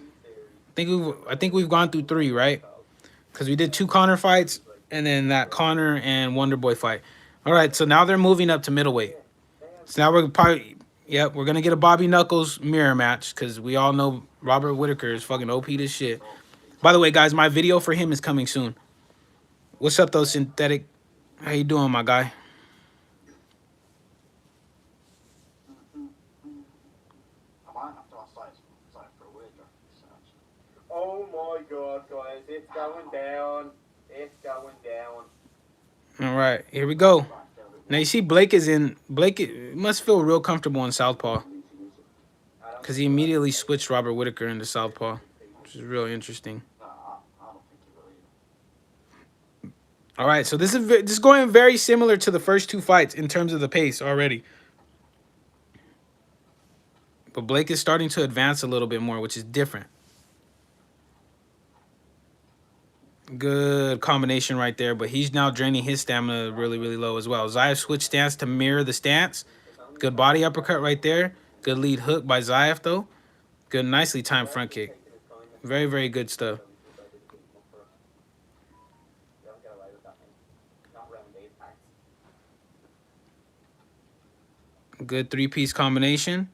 I think we've gone through 3, right? Because we did 2 Connor fights and then that Connor and Wonderboy fight. All right, so now they're moving up to middleweight. So now we're probably, yep, we're gonna get a Bobby Knuckles mirror match because we all know Robert Whitaker is fucking OP this shit. By the way, guys, my video for him is coming soon. What's up, though, Synthetic? How you doing, my guy? Oh my god, guys, it's going down. It's going down. All right, here we go. Now you see Blake is in. Blake must feel real comfortable in Southpaw because he immediately switched Robert Whitaker into Southpaw, which is real interesting. All right, so this is going very similar to the first two fights in terms of the pace already. But Blake is starting to advance a little bit more, which is different. Good combination right there, but he's now draining his stamina really, really low as well. Zayev switched stance to mirror the stance. Good body uppercut right there. Good lead hook by Zayev, though. Good, nicely timed front kick. Very, very good stuff. Good three-piece combination.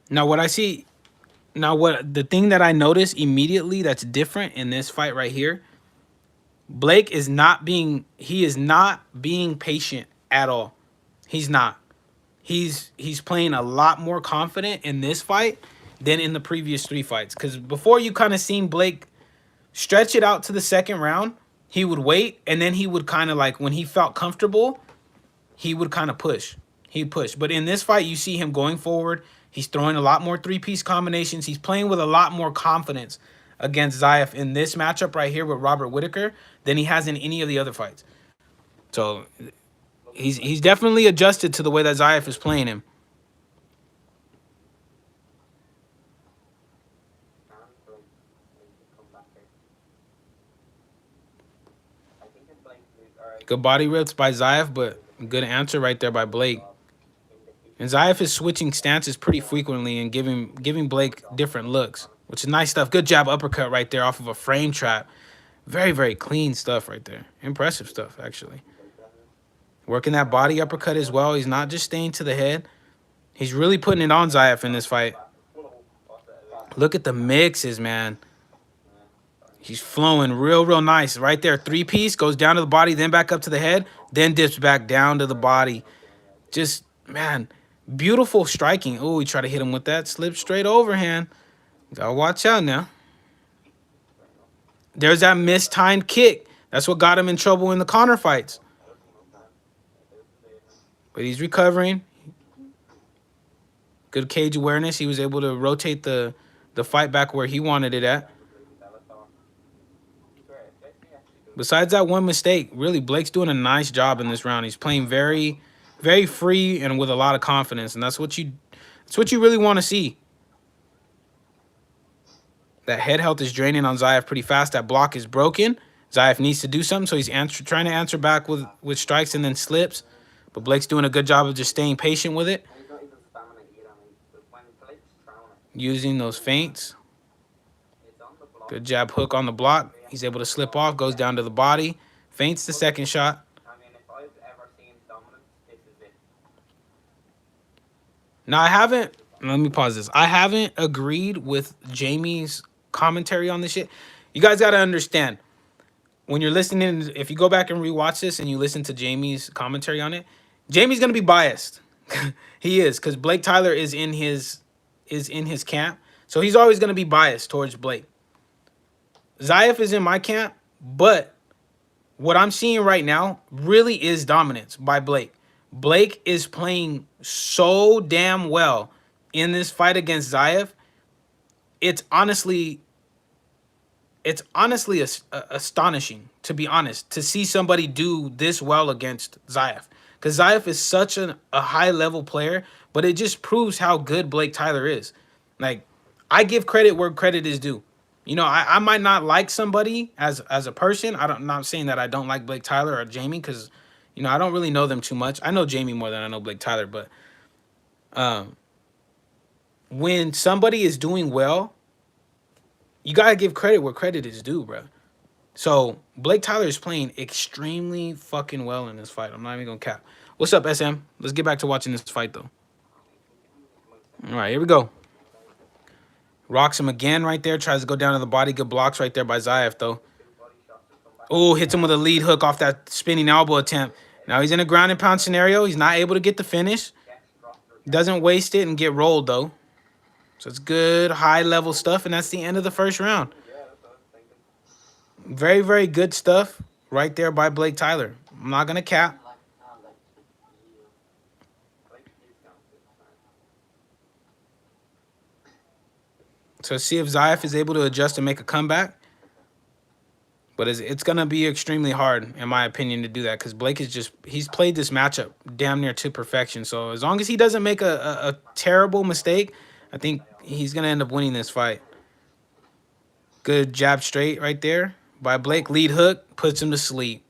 Now, what I see... Now, the thing that I notice immediately that's different in this fight right here, Blake is not being... He is not being patient at all. He's not. He's playing a lot more confident in this fight than in the previous three fights. Because before you kind of seen Blake stretch it out to the second round, he would wait, and then he would kind of like, when he felt comfortable, he would kind of push. He'd push. But in this fight, you see him going forward. He's throwing a lot more three-piece combinations. He's playing with a lot more confidence against Zayev in this matchup right here with Robert Whitaker than he has in any of the other fights. So he's definitely adjusted to the way that Zayev is playing him. Good body rips by Zayev, but good answer right there by Blake. And Zayev is switching stances pretty frequently and giving Blake different looks, which is nice stuff. Good jab uppercut right there off of a frame trap. Very, very clean stuff right there. Impressive stuff, actually. Working that body uppercut as well. He's not just staying to the head. He's really putting it on Zayev in this fight. Look at the mixes, man. He's flowing real, real nice. Right there, three-piece, goes down to the body, then back up to the head, then dips back down to the body. Just, man, beautiful striking. Oh, he tried to hit him with that slip straight overhand. Gotta watch out now. There's that mistimed kick. That's what got him in trouble in the Conor fights. But he's recovering. Good cage awareness. He was able to rotate the fight back where he wanted it at. Besides that one mistake, really, Blake's doing a nice job in this round. He's playing very, very free and with a lot of confidence, and that's what you really want to see. That head health is draining on Zayev pretty fast. That block is broken. Zayev needs to do something, so he's trying to answer back with strikes and then slips. But Blake's doing a good job of just staying patient with it. Using those feints. Good jab hook on the block. He's able to slip off, goes down to the body, feints the second shot. Now, let me pause this. I haven't agreed with Jamie's commentary on this shit. You guys got to understand, when you're listening, if you go back and rewatch this and you listen to Jamie's commentary on it, Jamie's going to be biased. He is, because Blake Tyler is in his camp. So he's always going to be biased towards Blake. Zayev is in my camp, but what I'm seeing right now really is dominance by Blake. Blake is playing so damn well in this fight against Zayev. It's honestly astonishing, to be honest, to see somebody do this well against Zayev. Because Zayev is such a high-level player, but it just proves how good Blake Tyler is. Like, I give credit where credit is due. You know, I might not like somebody as a person. I'm not saying that I don't like Blake Tyler or Jamie because, you know, I don't really know them too much. I know Jamie more than I know Blake Tyler, but when somebody is doing well, you got to give credit where credit is due, bro. So Blake Tyler is playing extremely fucking well in this fight. I'm not even gonna cap. What's up, SM? Let's get back to watching this fight though. All right, here we go. Rocks him again right there. Tries to go down to the body. Good blocks right there by Zayev though. Oh, hits him with a lead hook off that spinning elbow attempt. Now he's in a ground and pound scenario. He's not able to get the finish. Doesn't waste it and get rolled though. So it's good high level stuff, and that's the end of the first round. Very, very good stuff right there by Blake Tyler. I'm not gonna cap. So see if Zayev is able to adjust and make a comeback. But it's going to be extremely hard, in my opinion, to do that because Blake is he's played this matchup damn near to perfection. So as long as he doesn't make a terrible mistake, I think he's going to end up winning this fight. Good jab straight right there by Blake. Lead hook, puts him to sleep.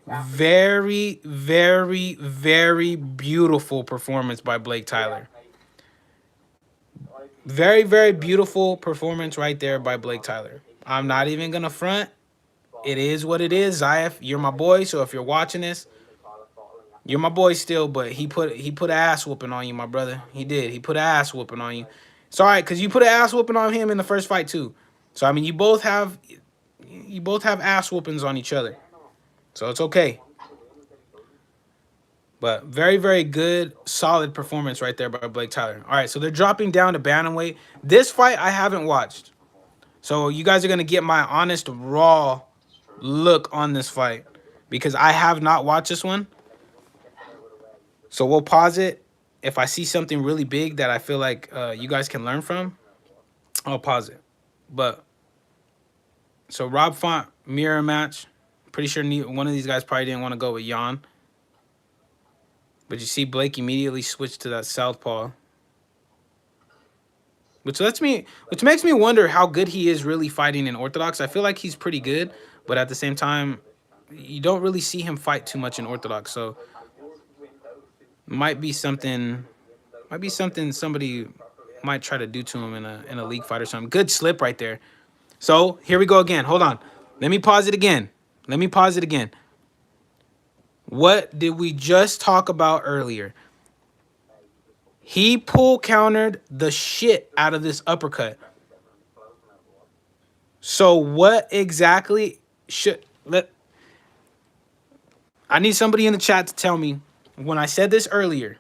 Very, very, very beautiful performance by Blake Tyler. Very, very beautiful performance right there by Blake Tyler. I'm not even going to front. It is what it is. Zayev, you're my boy, so if you're watching this, you're my boy still, but he put an ass whooping on you, my brother. He did. He put an ass whooping on you. It's all right, because you put an ass whooping on him in the first fight too. So I mean you both have ass whoopings on each other. So it's okay. But very, very good, solid performance right there by Blake Tyler. All right, so they're dropping down to bantamweight. This fight I haven't watched. So you guys are going to get my honest, raw look on this fight because I have not watched this one. So we'll pause it. If I see something really big that I feel like you guys can learn from, I'll pause it. But so Rob Font mirror match. Pretty sure one of these guys probably didn't want to go with Jan. But you see Blake immediately switched to that southpaw. Which makes me wonder how good he is really fighting in Orthodox. I feel like he's pretty good, but at the same time, you don't really see him fight too much in Orthodox. So might be something somebody might try to do to him in a league fight or something. Good slip right there. So here we go again. Hold on. Let me pause it again. What did we just talk about earlier? He pull countered the shit out of this uppercut. So what exactly I need somebody in the chat to tell me, when I said this earlier,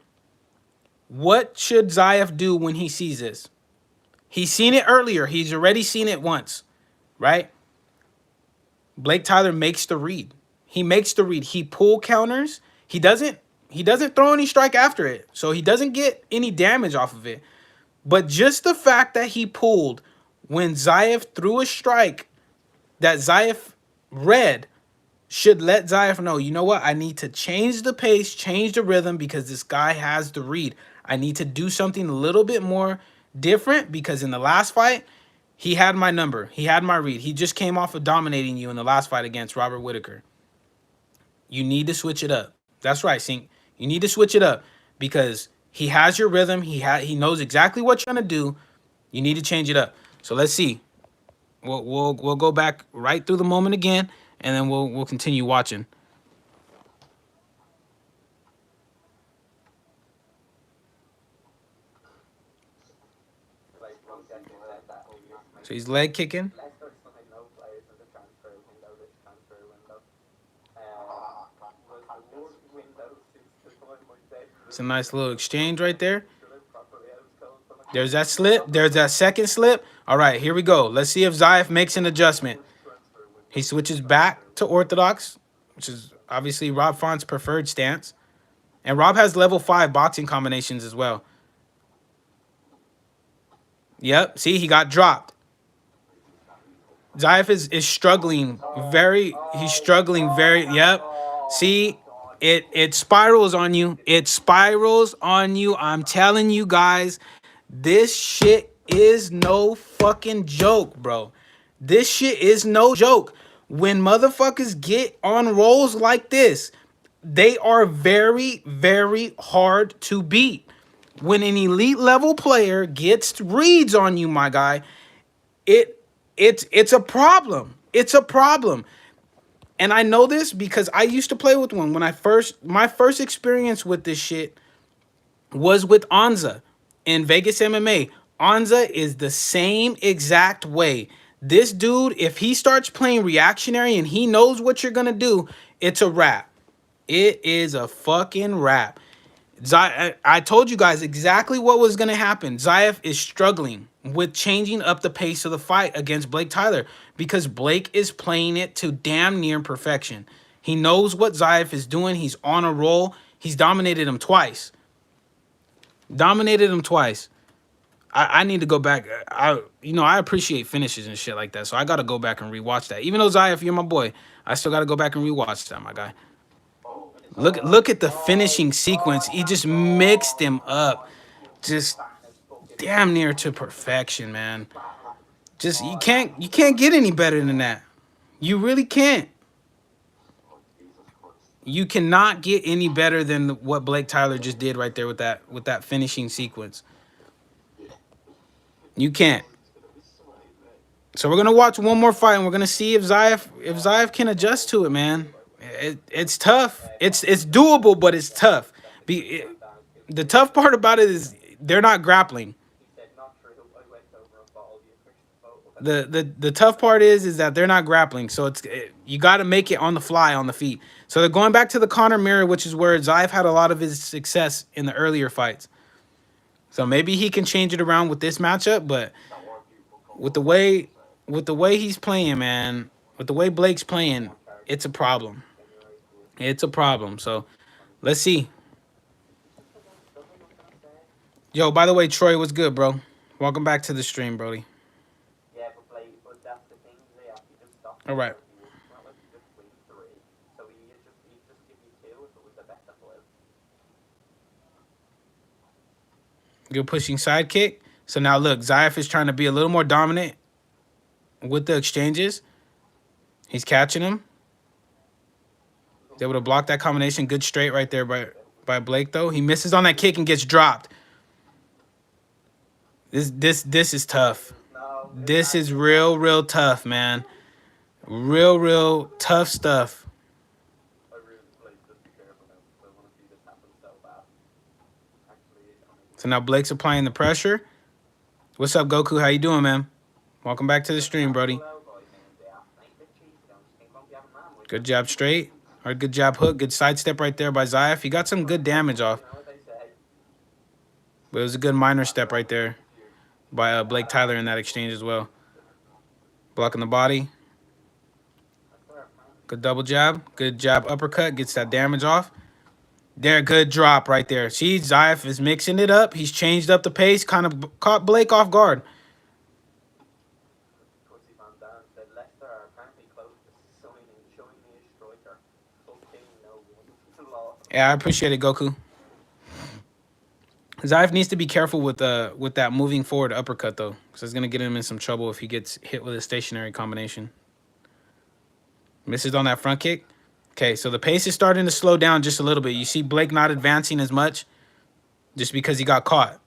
what should Zayev do when he sees this? He's seen it earlier. He's already seen it once, right? Blake Tyler makes the read. He pull counters. He doesn't throw any strike after it. So he doesn't get any damage off of it. But just the fact that he pulled when Zayev threw a strike that Zayev read should let Zayev know, you know what? I need to change the pace, change the rhythm because this guy has the read. I need to do something a little bit more different because in the last fight, he had my number. He had my read. He just came off of dominating you in the last fight against Robert Whitaker. You need to switch it up. That's right, Sink. You need to switch it up because he has your rhythm. He knows exactly what you're gonna do. You need to change it up. So let's see. We'll go back right through the moment again, and then we'll continue watching. So he's leg kicking. It's a nice little exchange right there. There's that slip. There's that second slip. All right, here we go. Let's see if Zayev makes an adjustment. He switches back to Orthodox, which is obviously Rob Font's preferred stance. And Rob has level 5 boxing combinations as well. Yep, see, he got dropped. Zayev is struggling very, yep. See, it spirals on you. It spirals on you. I'm telling you guys, this shit is no fucking joke, bro. This shit is no joke. When motherfuckers get on rolls like this, they are very, very hard to beat. When an elite level player gets reads on you, my guy, it's a problem. It's a problem. And I know this because I used to play with one. My first experience with this shit was with Anza in Vegas MMA. Anza is the same exact way. This dude, if he starts playing reactionary and he knows what you're gonna do, it's a wrap. It is a fucking wrap. I told you guys exactly what was going to happen. Zayev is struggling with changing up the pace of the fight against Blake Tyler because Blake is playing it to damn near perfection. He knows what Zayev is doing. He's on a roll. He's dominated him twice. Dominated him twice. I need to go back. I appreciate finishes and shit like that. So I got to go back and rewatch that. Even though Zayev, you're my boy, I still got to go back and rewatch that, my guy. Look at the finishing sequence. He just mixed him up. Just damn near to perfection, man. Just you can't get any better than that. You really can't. You cannot get any better than what Blake Tyler just did right there with that finishing sequence. You can't. So we're gonna watch one more fight, and we're gonna see if Zayev can adjust to it, man. It's tough. It's doable, but it's tough. The tough part about it is they're not grappling. The tough part is that they're not grappling, so you got to make it on the fly on the feet. So they're going back to the Conor mirror, which is where Zayev had a lot of his success in the earlier fights. So maybe he can change it around with this matchup, but with the way he's playing, man, with the way Blake's playing, it's a problem. It's a problem. So let's see. Yo, by the way, Troy, what's good, bro? Welcome back to the stream, Brody. Yeah, but that's the thing. They actually just stopped. All right. It's not like he just win three. So he just give you two if it was a better blue. Good pushing sidekick. So now look, Zayev is trying to be a little more dominant with the exchanges. He's catching him. He's able to block that combination. Good straight right there by Blake, though. He misses on that kick and gets dropped. This is tough. This is real tough, man. Real tough stuff. I really like just be careful now. I want to see this happen so bad. Actually, So now Blake's applying the pressure. What's up, Goku? How you doing, man? Welcome back to the stream, Brody. Good jab straight. Or good jab hook. Good sidestep right there by Zayev. He got some good damage off. But it was a good minor step right there by Blake Tyler in that exchange as well. Blocking the body. Good double jab. Good jab uppercut. Gets that damage off. There, good drop right there. See, Zayev is mixing it up. He's changed up the pace. Kind of caught Blake off guard. Yeah, I appreciate it, Goku. Zayev needs to be careful with that moving forward uppercut, though, because it's going to get him in some trouble if he gets hit with a stationary combination. Misses on that front kick. Okay, so the pace is starting to slow down just a little bit. You see Blake not advancing as much just because he got caught.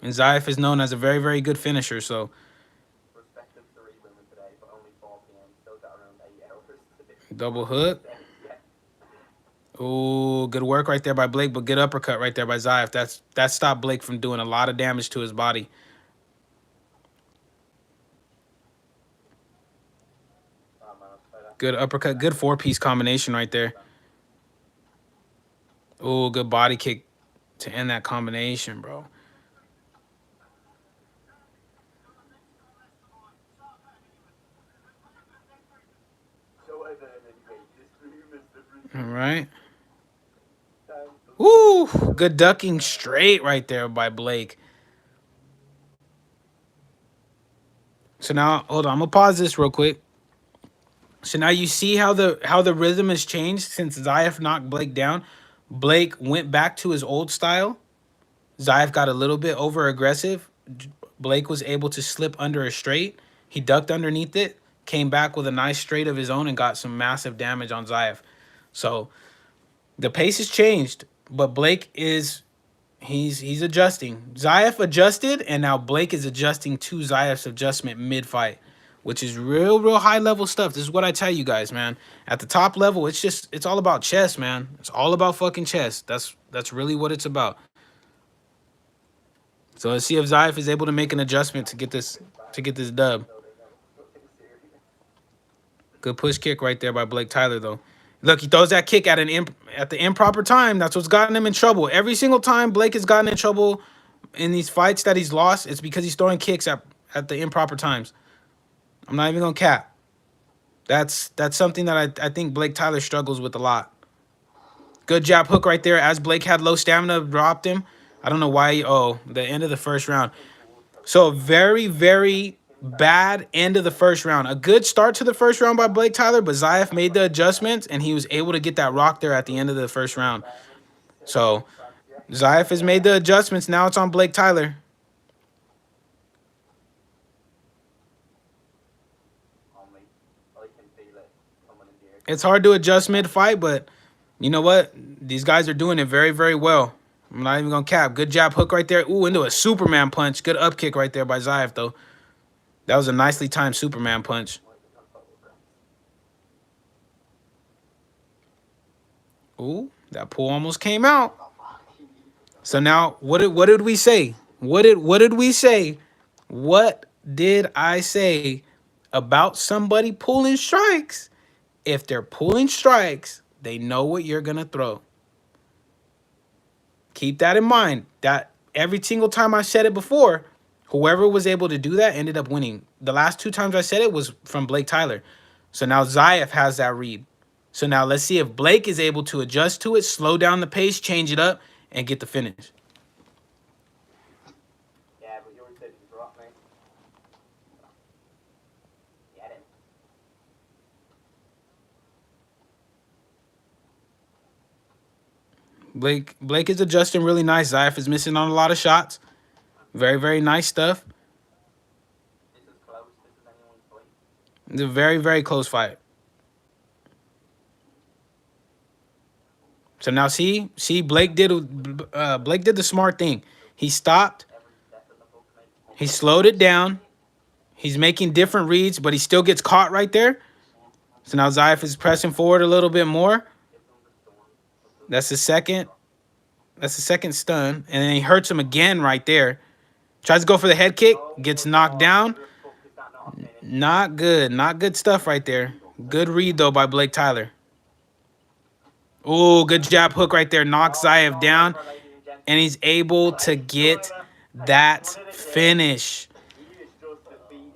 And Zayev is known as a very good finisher, so... Double hook. Oh, good work right there by Blake, but good uppercut right there by Zayev. That stopped Blake from doing a lot of damage to his body. Good uppercut, good four-piece combination right there. Oh, good body kick to end that combination, bro. All right. Woo! Good ducking straight right there by Blake. So now, hold on. I'm going to pause this real quick. So now you see how the rhythm has changed since Zayev knocked Blake down. Blake went back to his old style. Zayev got a little bit over aggressive. Blake was able to slip under a straight. He ducked underneath it, came back with a nice straight of his own, and got some massive damage on Zayev. So the pace has changed, but Blake is he's adjusting. Zayev adjusted, and now Blake is adjusting to Zayev's adjustment mid-fight. which is real high level stuff. This is what I tell you guys, man. At the top level, it's all about chess, man. It's all about fucking chess. That's really what it's about. So let's see if Zaif is able to make an adjustment to get this dub. So they know nothing serious. Good push kick right there by Blake Tyler, though. Look, he throws that kick at at the improper time. That's what's gotten him in trouble. Every single time Blake has gotten in trouble in these fights that he's lost, it's because he's throwing kicks at the improper times. I'm not even gonna cap. That's something that I think Blake Tyler struggles with a lot. Good jab hook right there. As Blake had low stamina, dropped him. I don't know why. Oh, the end of the first round. So very bad end of the first round. A good start to the first round by Blake Tyler, but Zaif made the adjustments and he was able to get that rock there at the end of the first round. So Zaif has made the adjustments. Now it's on Blake Tyler. On me. I can feel it coming in the air. It's hard to adjust mid-fight, but you know what? These guys are doing it very well. I'm not even going to cap. Good jab hook right there. Ooh, into a Superman punch. Good up kick right there by Zaif, though. That was a nicely timed Superman punch. Ooh, that pull almost came out. So now, what did we say? What did we say? What did I say about somebody pulling strikes? If they're pulling strikes, they know what you're gonna throw. Keep that in mind. That every single time I said it before, whoever was able to do that ended up winning. The last 2 times I said it was from Blake Tyler. So now Zaif has that read. So now let's see if Blake is able to adjust to it, slow down the pace, change it up, and get the finish. Yeah, but you already said he's rock, mate. Get him. Blake is adjusting really nice. Zaif is missing on a lot of shots. Very nice stuff. This is close. This is anyone's fight. It's a very close fight. So now see Blake did the smart thing. He stopped. Every step in the book, mate. He slowed it down. He's making different reads, but he still gets caught right there. So now Zaif is pressing forward a little bit more. Give them the storm. That's the second. That's the second stun. And then he hurts him again right there. Tries to go for the head kick. Gets knocked down. Where the fuck is that not a finish? Not good. Not good stuff right there. Good read, though, by Blake Tyler. Oh, good jab hook right there. Knocks Zaif down. And he's able to get that finish. He is just defeated.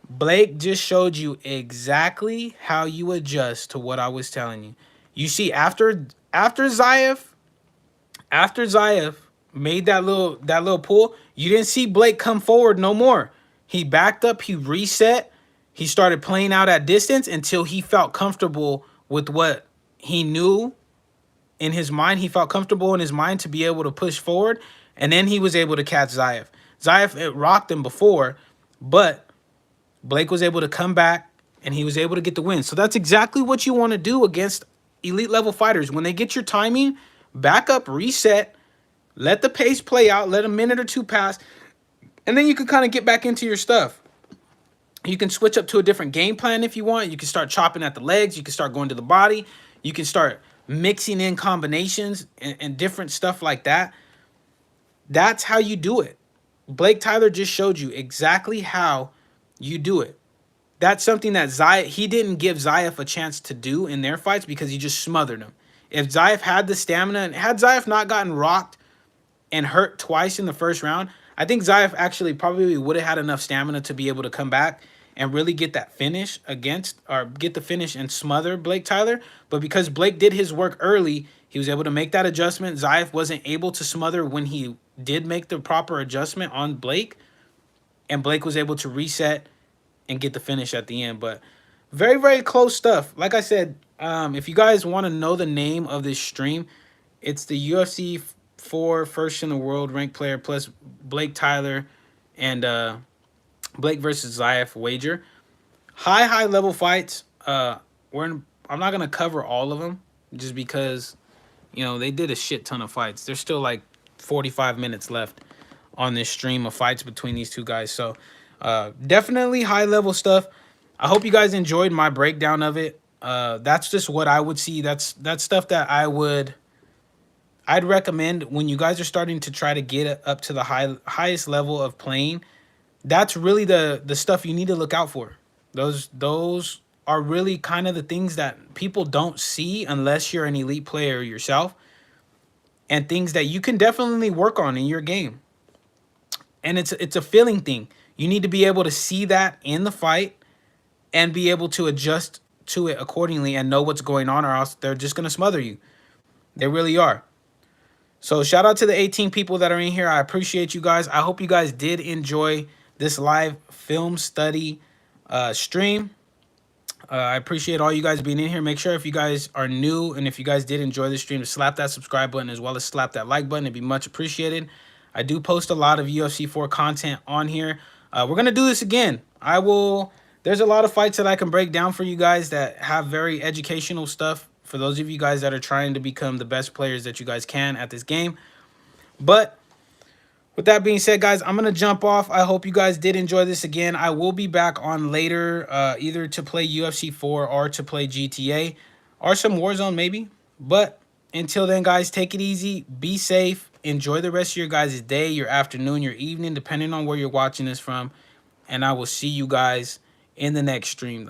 Blake just showed you exactly how you adjust to what I was telling you. You see, after Zaif made that little pull, you didn't see Blake come forward no more. He backed up, he reset, he started playing out at distance until he felt comfortable with what he knew in his mind. He felt comfortable in his mind to be able to push forward, and then he was able to catch Zaif. Zaif, it rocked him before, but Blake was able to come back, and he was able to get the win. So that's exactly what you want to do against elite level fighters. When they get your timing, back up, reset, let the pace play out, let a minute or 2 pass, and then you can kind of get back into your stuff. You can switch up to a different game plan if you want. You can start chopping at the legs. You can start going to the body. You can start mixing in combinations and different stuff like that. That's how you do it. Blake Tyler just showed you exactly how you do it. That's something that he didn't give Zaif a chance to do in their fights because he just smothered him. If Zaif had the stamina, and had Zaif not gotten rocked and hurt twice in the first round, I think Zaif actually probably would have had enough stamina to be able to come back and really get that finish get the finish and smother Blake Tyler. But because Blake did his work early, he was able to make that adjustment. Zaif wasn't able to smother when he did make the proper adjustment on Blake, and Blake was able to reset and get the finish at the end. But very close stuff. Like I said, if you guys want to know the name of this stream, it's the UFC 4 first in the world ranked player plus Blake Tyler and Blake versus Zaif wager. High level fights. I'm not gonna cover all of them just because they did a shit ton of fights. There's still like 45 minutes left on this stream of fights between these two guys. So Definitely high level stuff. I hope you guys enjoyed my breakdown of it. That's just what I would see. That's stuff that I'd recommend when you guys are starting to try to get up to the highest level of playing. That's really the stuff you need to look out for. Those are really kind of the things that people don't see unless you're an elite player yourself, and things that you can definitely work on in your game. And it's a feeling thing. You need to be able to see that in the fight and be able to adjust to it accordingly and know what's going on, or else they're just gonna smother you. They really are. So shout out to the 18 people that are in here. I appreciate you guys. I hope you guys did enjoy this live film study stream. I appreciate all you guys being in here. Make sure if you guys are new and if you guys did enjoy the stream to slap that subscribe button as well as slap that like button. It'd be much appreciated. I do post a lot of UFC 4 content on here. We're going to do this again. There's a lot of fights that I can break down for you guys that have very educational stuff for those of you guys that are trying to become the best players that you guys can at this game. But with that being said, guys, I'm going to jump off. I hope you guys did enjoy this again. I will be back on later, either to play UFC 4 or to play GTA or some Warzone maybe. But until then, guys, take it easy. Be safe. Enjoy the rest of your guys' day, your afternoon, your evening, depending on where you're watching this from. And I will see you guys in the next stream, though.